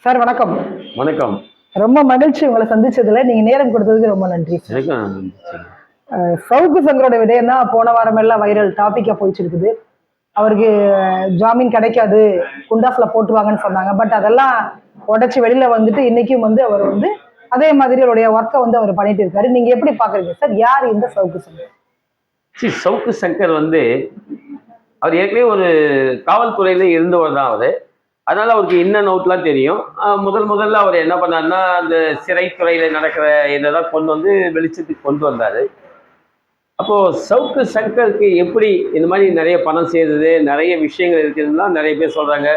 Sir வணக்கம். வணக்கம். ரொம்ப மகிழ்ச்சி உங்களை சந்திச்சதுல. நீங்க நேரம் கொடுத்ததுக்கு ரொம்ப நன்றி. சவுக்கு சங்கரோட விடயம் தான் போன வாரம் எல்லாம் வைரல் டாபிக்கா போயிட்டு இருக்குது. அவருக்கு ஜாமீன் கிடைக்காது, குண்டாஸ்ல போட்டுருவாங்கன்னு சொன்னாங்க. பட் அதெல்லாம் உடைச்சு வெளியில வந்துட்டு இன்னைக்கும் அவர் அதே மாதிரி அவருடைய ஒர்க்கை அவர் பண்ணிட்டு இருக்காரு. நீங்க எப்படி பாக்குறீங்க சார்? யார் இந்த சவுக்கு சங்கர்? சவுக்கு சங்கர் அவர் ஏற்கனவே ஒரு காவல்துறையில இருந்தவர் தான் அவரு. அதனால அவருக்கு இன்னும் அவுட்லாம் தெரியும். முதல்ல அவர் என்ன பண்ணாருன்னா, அந்த சிறைத்துறையில நடக்கிற இதெல்லாம் கொண்டு வெளிச்சத்துக்கு கொண்டு வந்தாரு. அப்போ சவுக்கு சங்கருக்கு எப்படி இந்த மாதிரி நிறைய பணம் செய்தது, நிறைய விஷயங்கள் இருக்குதுன்னா நிறைய பேர் சொல்றாங்க.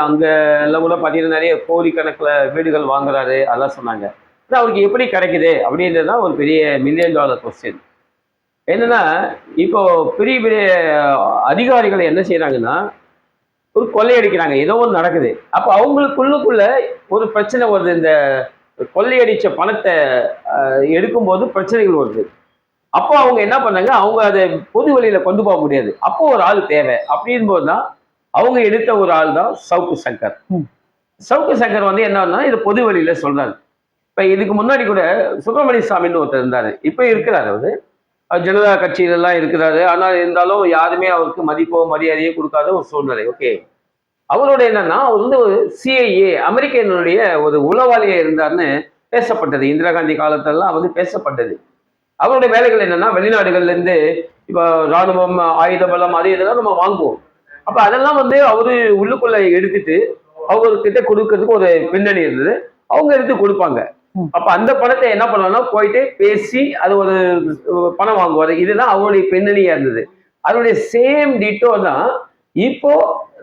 அங்க எல்லாம் கூட பார்த்தீங்கன்னா நிறைய கோடிக்கணக்கில் வீடுகள் வாங்குறாரு, அதெல்லாம் சொன்னாங்க. ஆனால் அவருக்கு எப்படி கிடைக்குது அப்படின்றது தான் ஒரு பெரிய $1,000,000 கொஸ்டின். என்னன்னா, இப்போ பெரிய பெரிய அதிகாரிகள் என்ன செய்யறாங்கன்னா, ஒரு கொள்ளையடிக்கிறாங்க, ஏதோ ஒன்று நடக்குது. அப்போ அவங்களுக்குள்ளுக்குள்ள ஒரு பிரச்சனை வருது. இந்த கொள்ளையடிச்ச பணத்தை எடுக்கும்போது பிரச்சனைகள் வருது. அப்போ அவங்க என்ன பண்ணாங்க, அவங்க அதை பொது வழியில கொண்டு போக முடியாது. அப்போ ஒரு ஆள் தேவை. அப்படின் போதுதான் அவங்க எடுத்த ஒரு ஆள் தான் சவுக்கு சங்கர். சவுக்கு சங்கர் என்னன்னா, இது பொது வழியில சொல்றாரு. இப்ப இதுக்கு முன்னாடி கூட சுப்பிரமணிய சாமின்னு ஒருத்தர் இருந்தாரு. இப்ப இருக்கிறாரு. ஜனதா கட்சியிலெல்லாம் இருக்கிறாரு. ஆனால் இருந்தாலும் யாருமே அவருக்கு மதிப்போ மரியாதையோ கொடுக்காத ஒரு சூழ்நிலை. ஓகே, அவரோட என்னன்னா, அவர் ஒரு சிஐஏ அமெரிக்கனுடைய ஒரு உளவாளியா இருந்தார்னு பேசப்பட்டது. இந்திரா காந்தி காலத்திலலாம் பேசப்பட்டது. அவருடைய வேலைகள் என்னன்னா, வெளிநாடுகள்ல இருந்து இப்போ ராணுவம், ஆயுத பலம், அது இதெல்லாம் நம்ம வாங்குவோம். அப்ப அதெல்லாம் அவரு உள்ளுக்குள்ள எடுத்துட்டு அவர்கிட்ட கொடுக்கறதுக்கு ஒரு பின்னணி இருந்தது. அவங்க எடுத்து கொடுப்பாங்க. அப்ப அந்த பணத்தை என்ன பண்ணுவாங்கன்னா, போயிட்டு பேசி அது ஒரு பணம் வாங்குவாரு. இதுதான் அவருடைய பின்னணியா இருந்தது. அதனுடைய சேம் டிட்டோ தான் இப்போ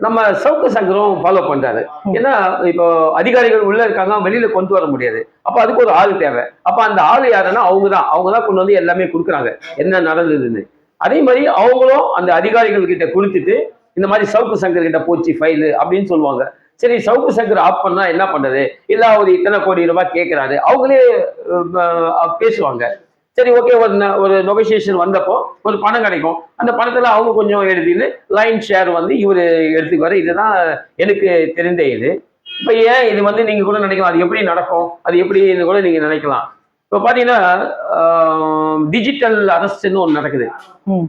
நம்ம சவுக்கு சங்கரும் ஃபாலோ பண்றாரு. ஏன்னா இப்போ அதிகாரிகள் உள்ள இருக்காங்க, வெளியில கொண்டு வர முடியாது. அப்ப அதுக்கு ஒரு ஆள் தேவை. அப்ப அந்த ஆள் யாருன்னா அவங்கதான் கொண்டு எல்லாமே கொடுக்குறாங்க, என்ன நடந்ததுன்னு. அதே மாதிரி அவங்களும் அந்த அதிகாரிகள் கிட்ட கொடுத்துட்டு, இந்த மாதிரி சவுக்கு சங்கர் கிட்ட போச்சு ஃபைலு அப்படின்னு சொல்லுவாங்க. சரி, சவுக்கு சங்கர் ஆஃப் பண்ணா என்ன பண்றது? இல்ல அவர் இத்தனை கோடி ரூபாய் கேட்கிறாரு, அவங்களே பேசுவாங்க. சரி, ஓகே, ஒரு நெகோசியேஷன் வந்தப்போ ஒரு பணம் கிடைக்கும். அந்த பணத்துல அவங்க கொஞ்சம் எழுதின்னு லைன் ஷேர் இவரு எடுத்துக்குவாரு. இதுதான் எனக்கு தெரிந்த இது. இப்ப ஏன் இது நீங்க கூட நினைக்கலாம், அது எப்படி நடக்கும், அது எப்படின்னு கூட நீங்க நினைக்கலாம். இப்ப பாத்தீங்கன்னா, டிஜிட்டல் அரெஸ்ட்னு ஒண்ணு நடக்குது.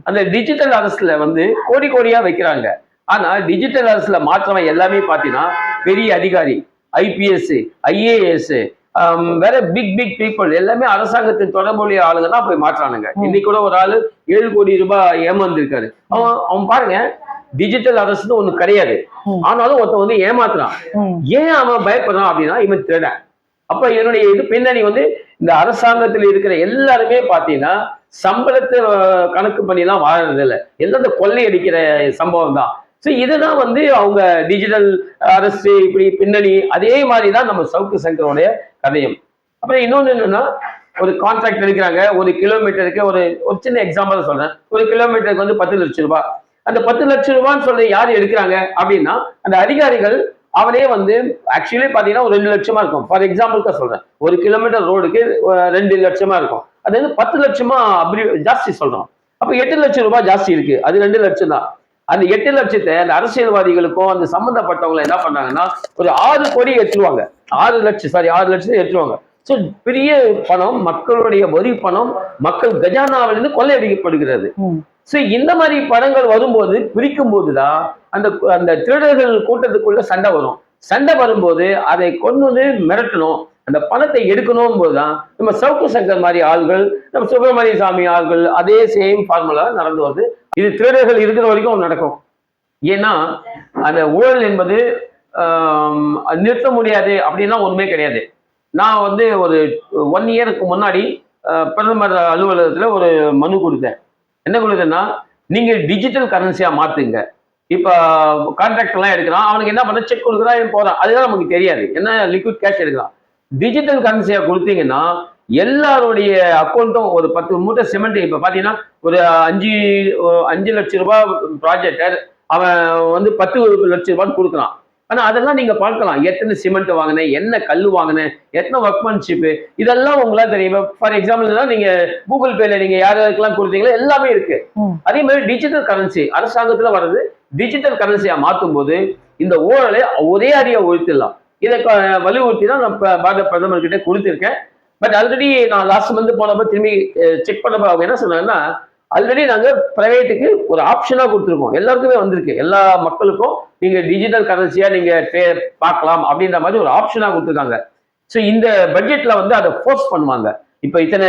அந்த டிஜிட்டல் அரெஸ்ட்ல கோடி கோடியா வைக்கிறாங்க. ஆனா டிஜிட்டல் அரசுல மாற்றவன் எல்லாமே பாத்தீங்கன்னா பெரிய அதிகாரி, ஐபிஎஸ், ஐஏஎஸ், வேற பிக் பீப்புள் எல்லாமே அரசாங்கத்தின் தொடர்புடைய ஆளுங்க தான் போய் மாற்றானுங்க. இன்னைக்கு கூட ஒரு ஆளு 7 கோடி ரூபாய் ஏமாந்துருக்காரு. அவன் பாருங்க, டிஜிட்டல் அரசுன்னு ஒண்ணு கிடையாது. ஆனாலும் ஒருத்தன் ஏமாத்துறான். ஏன் அவன் பயப்படுறான் அப்படின்னா, இவன் திருடன். அப்ப இதனுடைய பின்னணி இந்த அரசாங்கத்தில் இருக்கிற எல்லாருமே பாத்தீங்கன்னா சம்பளத்தை கணக்கு பண்ணி எல்லாம் வாழறது இல்லை, எல்லாம் இந்த கொள்ளையடிக்கிற சம்பவம் தான். இதுதான் அவங்க டிஜிட்டல் அரசு இப்படி பின்னணி. அதே மாதிரிதான் நம்ம சவுக்கு சங்கரோடைய கதையும். அப்புறம் இன்னொன்னு என்னன்னா, ஒரு கான்ட்ராக்ட் எடுக்கிறாங்க. ஒரு கிலோமீட்டருக்கு ஒரு சின்ன எக்ஸாம்பிள் சொல்றேன். ஒரு கிலோமீட்டருக்கு 10 லட்சம் ரூபாய். அந்த 10 லட்சம் ரூபான்னு சொல்லி யார் எடுக்கிறாங்க அப்படின்னா, அந்த அதிகாரிகள் அவனே ஆக்சுவலி பாத்தீங்கன்னா ஒரு 2 லட்சமா இருக்கும். ஃபார் எக்ஸாம்பிளுக்கு சொல்றேன், ஒரு கிலோமீட்டர் ரோடுக்கு 2 லட்சமா இருக்கும். அது 10 லட்சமா அப்படி ஜாஸ்தி சொல்றோம். அப்ப 8 லட்சம் ரூபாய் ஜாஸ்தி இருக்கு. அது 2 லட்சம் தான். அந்த 8 லட்சத்தை அந்த அரசியல்வாதிகளுக்கும் அந்த சம்பந்தப்பட்டவங்க என்ன பண்ணாங்கன்னா, ஒரு 6 கோடி எடுத்துருவாங்க. 6 லட்சத்தை எடுத்துருவாங்க. ஸோ பெரிய பணம், மக்களுடைய வரி பணம், மக்கள் கஜானாவிலிருந்து கொள்ளையடிக்கப்படுகிறது. ஸோ இந்த மாதிரி படங்கள் வரும்போது, பிரிக்கும் போதுதான் அந்த திருடர்கள் கூட்டத்துக்குள்ள சண்டை வரும். சண்டை வரும்போது அதை கொண்டு மிரட்டணும், அந்த பணத்தை எடுக்கணும் போதுதான் நம்ம சவுக்கு சங்கர் மாதிரி ஆள்கள், நம்ம சுப்பிரமணிய சாமி ஆள்கள் அதே சேம் ஃபார்முலா நடந்து வருது. இது திருடர்கள் இருக்கிற வரைக்கும் நடக்கும். ஏன்னா அந்த ஊழல் என்பது நிறுத்த முடியாது அப்படின்னா ஒண்ணுமே கிடையாது. நான் ஒரு 1 இயருக்கு முன்னாடி பிரதமர் அலுவலகத்துல ஒரு மனு கொடுத்தேன். என்ன கொடுத்தேன்னா, நீங்க டிஜிட்டல் கரன்சியா மாத்துங்க. இப்ப கான்ட்ராக்ட் எல்லாம் எடுக்கிறான், அவனுக்கு என்ன பண்ண, செக் கொடுக்குறான், போறான், அதுதான் நமக்கு தெரியாது. என்ன லிக்விட் கேஷ் எடுக்கலாம். டிஜிட்டல் கரன்சியா கொடுத்தீங்கன்னா எல்லாருடைய அக்கௌண்ட்டும், ஒரு 10 மூட்டை சிமெண்ட் இப்ப பாத்தீங்கன்னா ஒரு 5 லட்சம் ரூபாய் ப்ராஜெக்டர் அவன் 10 லட்சம் ரூபாய் கொடுக்குறான். ஆனா அதெல்லாம் நீங்க பார்க்கலாம், எத்தனை சிமெண்ட் வாங்கினேன், என்ன கல் வாங்கினேன், எத்தனை ஒர்க்மேன்ஷிப், இதெல்லாம் உங்களால தெரியும். ஃபார் எக்ஸாம்பிள் தான், நீங்க கூகுள் பேல நீங்க யாருக்கெல்லாம் கொடுத்தீங்களோ எல்லாமே இருக்கு. அதே மாதிரி டிஜிட்டல் கரன்சி அரசாங்கத்துல வர்றது டிஜிட்டல் கரன்சியா மாற்றும் போது இந்த ஊழலை ஒரே அடியா ஒழித்துடலாம். இதை வலியுறுத்தி தான் நான் பாரத பிரதமர்கிட்ட கொடுத்துருக்கேன். பட் ஆல்ரெடி நான் லாஸ்ட் மந்த் போனப்ப திரும்பி செக் பண்ணப்ப அவங்க என்ன சொன்னாங்கன்னா, ஆல்ரெடி நாங்கள் பிரைவேட்டுக்கு ஒரு ஆப்ஷனாக கொடுத்துருக்கோம். எல்லாருக்குமே வந்திருக்கு. எல்லா மக்களுக்கும் நீங்கள் டிஜிட்டல் கரன்சியாக நீங்கள் பார்க்கலாம் அப்படின்ற மாதிரி ஒரு ஆப்ஷனாக கொடுத்துருக்காங்க. ஸோ இந்த பட்ஜெட்ல வந்து அதை ஃபோர்ஸ் பண்ணுவாங்க. இப்போ இத்தனை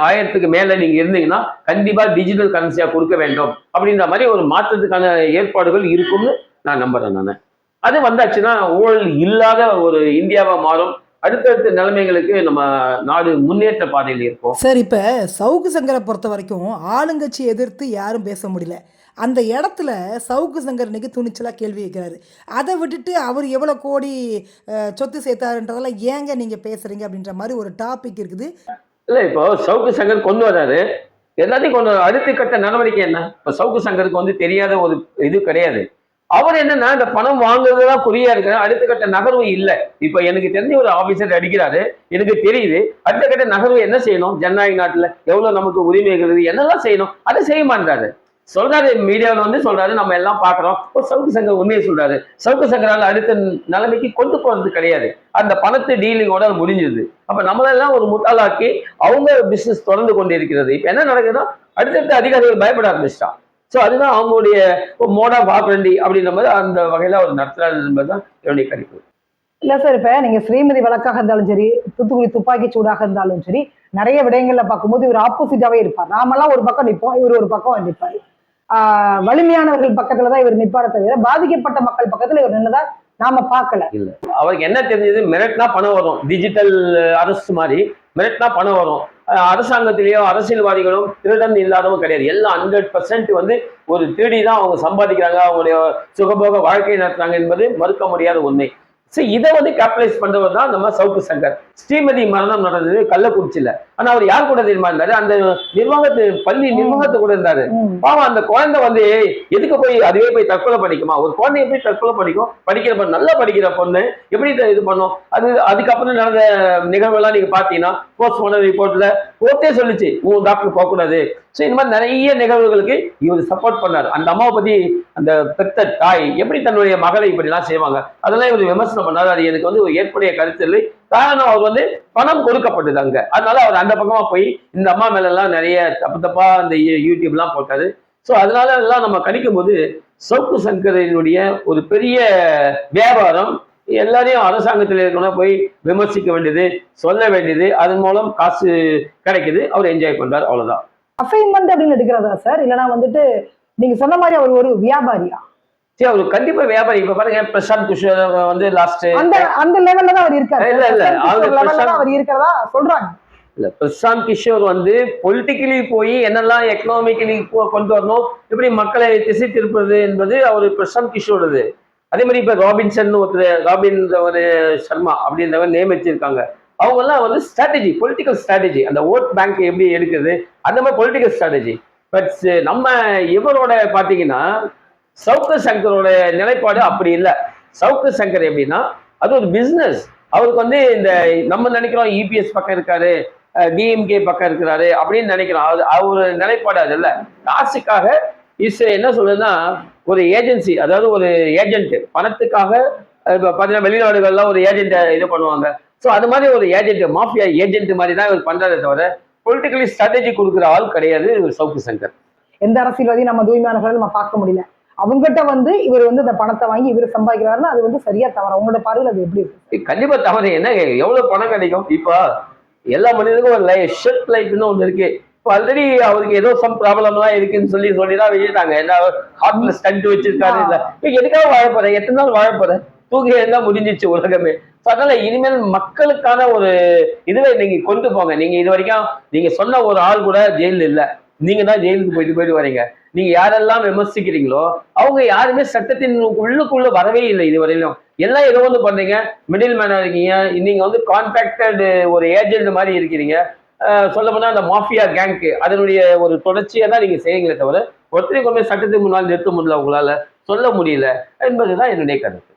ஆயிரத்துக்கு மேல நீங்க இருந்தீங்கன்னா கண்டிப்பா டிஜிட்டல் கரன்சியா கொடுக்க வேண்டும் அப்படின்ற மாதிரி ஒரு மாற்றத்துக்கான ஏற்பாடுகள் இருக்கும்னு நான் நம்புறேன். நான் அது வந்தாச்சுன்னா ஊழல் இல்லாத ஒரு இந்தியாவா மாறும். அடுத்தடுத்த நிலைமைகளுக்கு நம்ம நாடு முன்னேற்ற பாதையில் இருக்கும். சார், இப்போ சவுக்கு சங்கரை பொறுத்த வரைக்கும் ஆளுங்கட்சி எதிர்த்து யாரும் பேச முடியல. அந்த இடத்துல சவுக்கு சங்கர் இன்னைக்கு துணிச்சலாக கேள்வி வைக்கிறாரு. அதை விட்டுட்டு அவர் எவ்வளோ கோடி சொத்து சேர்த்தாருன்றதெல்லாம் ஏங்க நீங்கள் பேசுகிறீங்க அப்படின்ற மாதிரி ஒரு டாபிக் இருக்குது. இல்ல இப்போ சவுக்கு சங்கர் கொண்டு வராரு, எல்லாத்தையும் கொண்டு வர அடுத்த கட்ட நடவடிக்கை என்ன? இப்போ சவுக்கு சங்கருக்கு வந்து தெரியாத ஒரு இது கிடையாது. அவர் என்னன்னா இந்த பணம் வாங்குறதுதான் குறியா இருக்கு. அடுத்த கட்ட நகர்வு இல்லை. இப்ப எனக்கு தெரிஞ்ச ஒரு ஆபீசர் அடிக்கிறாரு, எனக்கு தெரியுது. அடுத்த கட்ட நகர்வு என்ன செய்யணும்? ஜனநாயக நாட்டுல எவ்வளவு நமக்கு உரிமைகள் என்னெல்லாம் செய்யணும் அதை செய்ய மாட்டாரு. சொல்றாரு, மீடியாவில் வந்து சொல்றாரு, நம்ம எல்லாம் பாக்குறோம். சவுக்கு சங்கர் உண்மையை சொல்றாரு. சவுக்கு சங்கரால அடுத்த நிலைமைக்கு கொண்டு போறது கிடையாது. அந்த பணத்து டீலிங்கோட முடிஞ்சது. அப்ப நம்மளெல்லாம் ஒரு முட்டாளாக்கி அவங்க பிசினஸ் தொடர்ந்து கொண்டு இருக்கிறது. இப்ப என்ன நடக்குதுன்னா அடுத்தடுத்த அதிகாரிகள் பயப்பட ஆரம்பிச்சிட்டான். ஸோ அதுதான் அவங்களுடைய மோட் ஆஃப் ஆப்ரண்டி அப்படின்ற மாதிரி அந்த வகையில அவர் நடத்துறாரு என்பதுதான் என்னுடைய கருத்து. இல்ல சார், இப்ப நீங்க ஸ்ரீமதி வழக்காக இருந்தாலும் சரி, தூத்துக்குடி துப்பாக்கி சூடாக இருந்தாலும் சரி, நிறைய விடயங்கள்ல பார்க்கும்போது இவர் ஆப்போசிட்டாவே இருப்பார். நாமெல்லாம் ஒரு பக்கம் நிற்போம், இவர் ஒரு பக்கம் நிற்பாரு. வலிமையானவர்கள் பக்கத்துலதான் இவர் நிற்பார தவிர பாதிக்கப்பட்ட மக்கள் பக்கத்துல இவர் நின்னதா நாம பார்க்கல. இல்ல, அவருக்கு என்ன தெரிஞ்சது, மிரட்டினா பணம் வரும். டிஜிட்டல் அரசு மாதிரி மிரட்டினா பணம் வரும். அரசாங்கத்திலேயோ அரசியல்வாதிகளும் திருடன் இல்லாதவங்க கிடையாது. எல்லாம் 100% வந்து ஒரு திருடி தான் அவங்க சம்பாதிக்கிறாங்க, அவங்களுடைய சுகபோக வாழ்க்கை நடத்துறாங்க என்பது மறுக்க முடியாத உண்மை. சரி, இதை வந்து கேபிட்டலைஸ் பண்றவர் தான் நம்ம சவுக்கு சங்கர். ஸ்ரீமதி மரணம் நடந்தது கள்ளக்குறிச்சியில. ஆனா அவர் யார் கூட தெரியுமா இருந்தாரு? அந்த பள்ளி நிர்வாகத்து கூட இருந்தாரு. பாவம், அந்த குழந்தை வந்து எதுக்கு போய் அதுவே போய் தற்கொலை பண்ணிக்குமா? ஒரு குழந்தைய போய் தற்கொலை பண்ணிக்கும்? படிக்கிற பொண்ணு, நல்லா படிக்கிற பொண்ணு எப்படி இது பண்ணும்? அதுக்கப்புறம் நடந்த நிகழ்வுலாம் நீங்க பாத்தீங்கன்னா போஸ்ட்மார்டம் ரிப்போர்ட்ல கோர்ட்டே சொல்லிச்சு, உன் டாக்டர் போகக்கூடாது. ஸோ இந்த மாதிரி நிறைய நிகழ்வுகளுக்கு இவர் சப்போர்ட் பண்ணார். அந்த அம்மாவை பத்தி, அந்த பெத்த தாய் எப்படி தன்னுடைய மகளை இப்படிலாம் செய்வாங்க, அதெல்லாம் இவர் விமர்சனம் பண்ணாரு. அது எனக்கு வந்து ஒரு ஏற்புடைய கருத்து இல்லை. காரணம், அவர் வந்து பணம் கொடுக்கப்பட்டது அங்க. அதனால அவர் அந்த பக்கமா போய் இந்த அம்மா மேல எல்லாம் நிறைய தப்பா அந்த யூடியூப்லாம் போட்டாரு. ஸோ அதனால எல்லாம் நம்ம கணிக்கும் போது சவுக்கு சங்கரினுடைய ஒரு பெரிய வியாபாரம் எல்லாரையும் அரசாங்கத்தில் இருக்கணும் போய் விமர்சிக்க வேண்டியது, சொல்ல வேண்டியது, அதன் மூலம் காசு கிடைக்குது, அவர் என்ஜாய் பண்றாரு, அவ்வளவுதான். அசைன்மெண்ட் அப்படின்னு எடுக்கிறதா சார்? இல்லைன்னா வந்துட்டு நீங்க சொன்ன மாதிரி அவர் ஒரு வியாபாரியா? சரி, அவரு கண்டிப்பா வியாபாரி. இப்ப பாருங்க, பிரசாந்த் கிஷோர் வந்து லாஸ்ட் அந்த லெவல்ல தான் அவர் இருக்காரு. இல்ல அவர் இருக்கிறதா சொல்றாங்க. இல்ல, பிரசாந்த் கிஷோர் வந்து பொலிட்டிக்கலி போய் என்னெல்லாம் எக்கனாமிக்கலி கொண்டு வரணும், எப்படி மக்களை திசை திருப்பது என்பது அவரு பிரசாந்த் கிஷோரது. அதே மாதிரி இப்ப ராபின்சன் ராபின் ஒரு சர்மா அப்படின்றவர் நியமிச்சிருக்காங்க. அவங்க எல்லாம் வந்து ஸ்ட்ராட்டஜி, பொலிட்டிக்கல் ஸ்ட்ராட்டஜி, அந்த ஓட் பேங்க் எப்படி எடுக்குது அந்த மாதிரி பொலிட்டிக்கல் ஸ்ட்ராட்டஜி. பட் நம்ம இவரோட பாத்தீங்கன்னா சவுக்கு சங்கரோட நிலைப்பாடு அப்படி இல்லை. சவுக்கு சங்கர் எப்படின்னா அது ஒரு பிசினஸ். அவருக்கு வந்து இந்த நம்ம நினைக்கிறோம் இபிஎஸ் பக்கம் இருக்காரு, டிஎம்கே பக்கம் இருக்கிறாரு அப்படின்னு நினைக்கிறோம். அவரு நிலைப்பாடு அது இல்லை. காசுக்காக என்ன சொல்றதுன்னா ஒரு ஏஜென்சி, அதாவது ஒரு ஏஜென்ட் பணத்துக்காக பார்த்தீங்கன்னா வெளிநாடுகள்லாம் ஒரு ஏஜென்ட் இது பண்ணுவாங்க. ஸோ அது மாதிரி ஒரு ஏஜென்ட், மாஃபியா ஏஜென்ட் மாதிரி தான் இவர் பண்றதை தவிர பொலிட்டிக்கலி ஸ்ட்ராட்டஜி கொடுக்குற ஆள் கிடையாது சவுக்கு சங்கர். எந்த அரசியல்வாதியும் நம்ம தூய்மையானவர்கள் நம்ம பார்க்க முடியல. அவங்ககிட்ட வந்து இவர் வந்து இந்த பணத்தை வாங்கி இவர் சம்பாதிக்கிறாருன்னா அது வந்து சரியா தவறு? உங்களோட பார்வையில் அது எப்படி இருக்கு? கண்டிப்பா தவறு. என்ன எவ்வளவு பணம் கிடைக்கும்? இப்போ எல்லா மனிதனுக்கும் ஒரு ஷெல்ஃப் லைஃப்னு ஒன்று இருக்கு. இப்போ ஆல்ரெடி அவருக்கு ஏதோ சம் ப்ராப்ளம்லாம் இருக்குன்னு சொல்லிதான் வச்சுட்டாங்க. என்ன ஹார்ட்ல ஸ்டண்ட் வச்சிருக்காரு, இல்லை எதுக்காக வாழ போறேன், எத்தனை நாள் வாழ போறேன், தூக்கி இருந்தா முடிஞ்சிச்சு உலகமே. அதனால இனிமேல் மக்களுக்கான ஒரு இதுவே நீங்க கொண்டு போங்க. நீங்க இது வரைக்கும் நீங்க சொன்ன ஒரு ஆள் கூட ஜெயிலில் இல்லை. நீங்க தான் ஜெயிலுக்கு போயிட்டு வரீங்க. நீங்க யாரெல்லாம் விமர்சிக்கிறீங்களோ அவங்க யாருமே சட்டத்தின் உள்ளுக்குள்ள வரவே இல்லை இதுவரையிலும். எல்லாம் ஏதோ வந்து பண்றீங்க, மிடில் மேனா இருக்கீங்க. நீங்க வந்து கான்ட்ராக்டட் ஒரு ஏஜென்ட் மாதிரி இருக்கிறீங்க. சொல்ல போனா அந்த மாஃபியா கேங்க் அதனுடைய ஒரு தொடர்ச்சியை தான் நீங்க செய்யுங்களே தவிர ஒருத்தரைக்குமே சட்டத்துக்கு முன்னால் நிறுத்த முடியல, உங்களால சொல்ல முடியல என்பதுதான் என்னுடைய கருத்து.